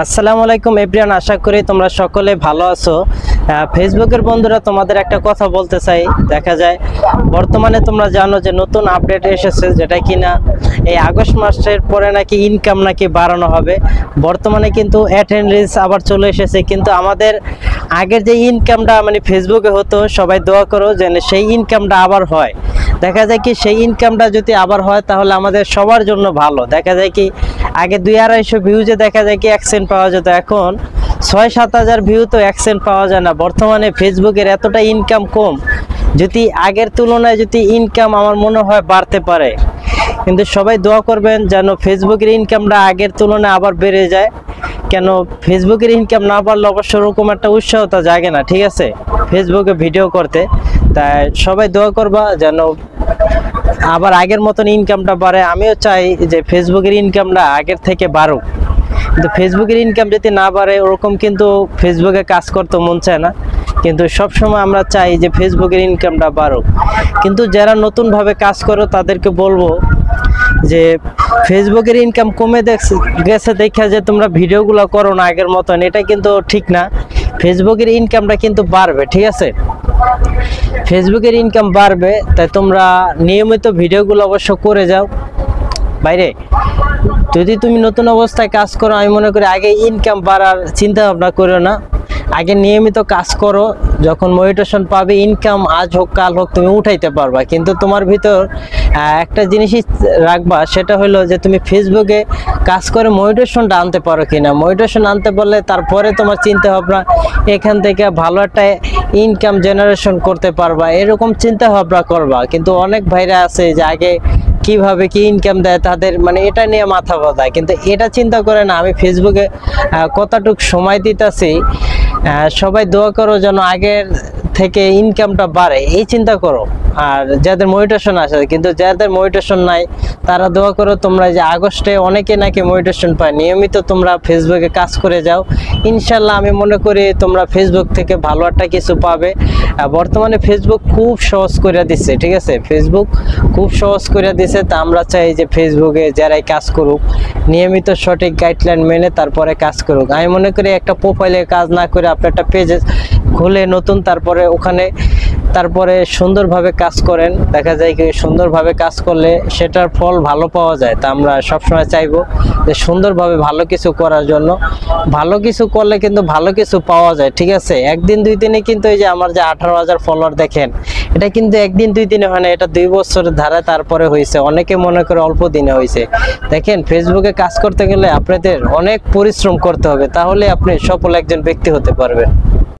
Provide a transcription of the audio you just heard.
আসসালামু আলাইকুম এভরিওয়ান, আশা করি তোমরা সকলে ভালো আছো। ফেসবুকের বন্ধুরা, তোমাদের একটা কথা বলতে চাই। দেখা যায় বর্তমানে তোমরা জানো যে নতুন আপডেট এসেছে, যেটা কিনা এই আগস্ট মাসের পরে নাকি ইনকাম নাকি বাড়ানো হবে। বর্তমানে কিন্তু অ্যাটেন্ডেন্স আবার চলে এসেছে, কিন্তু আমাদের আগের যে ইনকামটা মানে ফেসবুকে হতো, সবাই দোয়া করো যেন সেই ইনকামটা আবার হয়। দেখা যায় কি সেই ইনকামটা যদি আবার হয় তাহলে আমাদের সবার জন্য ভালো। দেখা যায় কি আগে 200-250 ভিউজে দেখা যায় কি 1 সেন্ট পাওয়া যেত, এখন 6-7 হাজার ভিউ তো 1 সেন্ট পাওয়া যায় না। বর্তমানে ফেসবুকের এতটা ইনকাম কম, যদি আগের তুলনায় যদি ইনকাম আমার মনে হয় বাড়তে পারে। কিন্তু সবাই দোয়া করবেন যেন ফেসবুকের ইনকামটা আগের তুলনায় আবার বেড়ে যায়। কেন ফেসবুকের ইনকাম না বাড়লে অবশ্য ওরকম একটা উৎসাহতা জাগে না, ঠিক আছে, ফেসবুকে ভিডিও করতে। তাই সবাই দোয়া করবা যেন আবার আগের মতন ইনকামটা বাড়ে। আমিও চাই যে ফেসবুকের ইনকামটা আগের থেকে বাড়ুক, কিন্তু ফেসবুকের ইনকাম যদি না বাড়ে ওরকম কিন্তু ফেসবুকে কাজ করতে মন চায় না। কিন্তু সবসময় আমরা চাই যে ফেসবুকের ইনকামটা বাড়ুক। কিন্তু যারা নতুনভাবে কাজ করো তাদেরকে বলবো যে ফেসবুকের ইনকাম কমে গেছে দেখা যে তোমরা ভিডিওগুলো করো না আগের মতন, এটা কিন্তু ঠিক না। ফেসবুকের ইনকামটা কিন্তু বাড়বে, ঠিক আছে, ফেসবুকের ইনকাম বাড়বে। তাই তোমরা নিয়মিত ভিডিওগুলো অবশ্য করে যাও। বাইরে যদি তুমি নতুন অবস্থায় কাজ করো, আমি মনে করি আগে ইনকাম বাড়ার চিন্তা ভাবনা করো না, আগে নিয়মিত কাজ করো। যখন মোটিভেশন পাবে, ইনকাম আজ হোক কাল হোক তুমি উঠাইতে পারবা। কিন্তু তোমার ভিতর একটা জিনিসই রাখবা, সেটা হলো যে তুমি ফেসবুকে কাজ করে মোটিভেশনটা আনতে পারো কিনা। মোটিভেশন আনতে পারলে তারপরে তোমার চিন্তা ভাবনা এখান থেকে ভালো একটা ইনকাম জেনারেশন করতে পারবা, এরকম চিন্তা ভাবনা করবা। কিন্তু অনেক ভাইরা আছে যে আগে কিভাবে কি ইনকাম দেয় তাদের মানে এটা নিয়ে মাথা ব্যথা, কিন্তু এটা চিন্তা করে না আমি ফেসবুকে কতটুক সময় দিতেছি। সবাই দোয়া করো যেন আগের থেকে ইনকামটা বাড়ে, এই চিন্তা করো। আর যাদের মোটিভেশন আছে, কিন্তু যাদের মোটিভেশন নাই তারা দোয়া করো তোমরা যে আগস্টে অনেকে নাকি মোটিভেশন পায়। নিয়মিত তোমরা ফেসবুকে কাজ করে যাও, ইনশাল্লাহ আমি মনে করি তোমরা ফেসবুক থেকে ভালো একটা কিছু পাবে। বর্তমানে ফেসবুক খুব সহজ করে দিচ্ছে, ঠিক আছে, ফেসবুক খুব সহজ করে দিচ্ছে। তা আমরা চাই যে ফেসবুকে যারাই কাজ করুক নিয়মিত সঠিক গাইডলাইন মেনে তারপরে কাজ করুক। আমি মনে করি একটা প্রোফাইলে কাজ না করে আপনি একটা পেজে খুলে নতুন তারপরে ওখানে তারপরে সুন্দরভাবে কাজ করেন। দেখা যায় কি সুন্দরভাবে কাজ করলে সেটার ফল ভালো পাওয়া যায়। তা আমরা সবসময় চাইবো যে সুন্দরভাবে ভালো কিছু করার জন্য। ভালো কিছু করলে কিন্তু ভালো কিছু পাওয়া যায়, ঠিক আছে। একদিন দুই দিনে কিন্তু এই যে আমার যে 18,000 ফলোয়ার দেখেন, এটা কিন্তু একদিন দুই দিনে হয় না, এটা 2 বছরের ধারায় তারপরে হয়েছে। অনেকে মনে করে অল্প দিনে হয়েছে। দেখেন ফেসবুকে কাজ করতে গেলে আপনাদের অনেক পরিশ্রম করতে হবে, তাহলে আপনি সফল একজন ব্যক্তি হতে পারবেন।